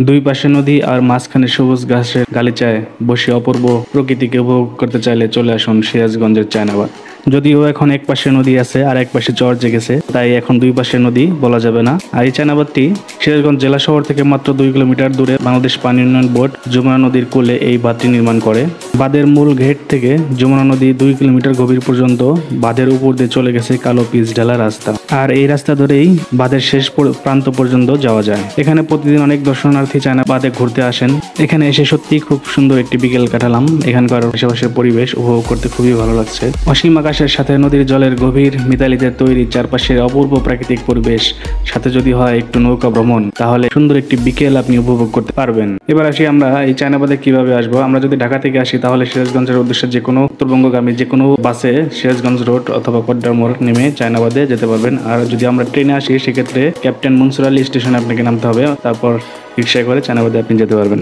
দুই পাশে নদী আর মাঝখানে সবুজ ঘাসের গালিচায় বসে অপূর্ব প্রকৃতিকে উপভোগ করতে চাইলে চলে আসুন সিরাজগঞ্জের চায়নাবাদ। যদিও এখন এক পাশে নদী আছে আর এক পাশে চর জেগেছে, তাই এখন দুই পাশে নদী বলা যাবে না। আর এই চায়নাবাদটি সিরাজগঞ্জ জেলা শহর থেকে মাত্র 2 কিলোমিটার দূরে বাংলাদেশ পানি উন্নয়ন বোর্ড যমুনা নদীর কোলে এই বাঁধটি নির্মাণ করে। বাঁধের মূল ঘেট থেকে যমুনা নদী 2 কিলোমিটার গভীর পর্যন্ত বাঁধের উপর দিয়ে চলে গেছে কালো পিচ ঢালা রাস্তা। আর এই রাস্তা ধরেই বাঁধের শেষ প্রান্ত পর্যন্ত যাওয়া যায়। এখানে প্রতিদিন অনেক দর্শনার্থী চায়নাবাদে ঘুরতে আসেন। এখানে এসে সত্যি খুব সুন্দর একটি বিকেল কাটালাম। এখানকার আশেপাশের পরিবেশ উপভোগ করতে খুবই ভালো লাগছে। অসীম আকাশের সাথে নদীর জলের গভীর মিতালিতে তৈরি চারপাশের অপূর্ব প্রাকৃতিক পরিবেশ, সাথে যদি হয় একটু নৌকা ভ্রমণ, তাহলে সুন্দর একটি বিকেল আপনি উপভোগ করতে পারবেন। এবার আসি আমরা এই চায়নাবাদে কিভাবে আসবো। আমরা যদি ঢাকা থেকে আসি তাহলে সিরাজগঞ্জের উদ্দেশ্যে যে কোনো উত্তরবঙ্গগামী যে কোনো বাসে সিরাজগঞ্জ রোড অথবা কড্ডার মোড় নেমে চায়নাবাদে যেতে পারবেন। আর যদি আমরা ট্রেনে আসি সেক্ষেত্রে ক্যাপ্টেন মনসুর আলী স্টেশনে আপনাকে নামতে হবে, তারপর রিক্সায় করে চায়নাবাদে আপনি যেতে পারবেন।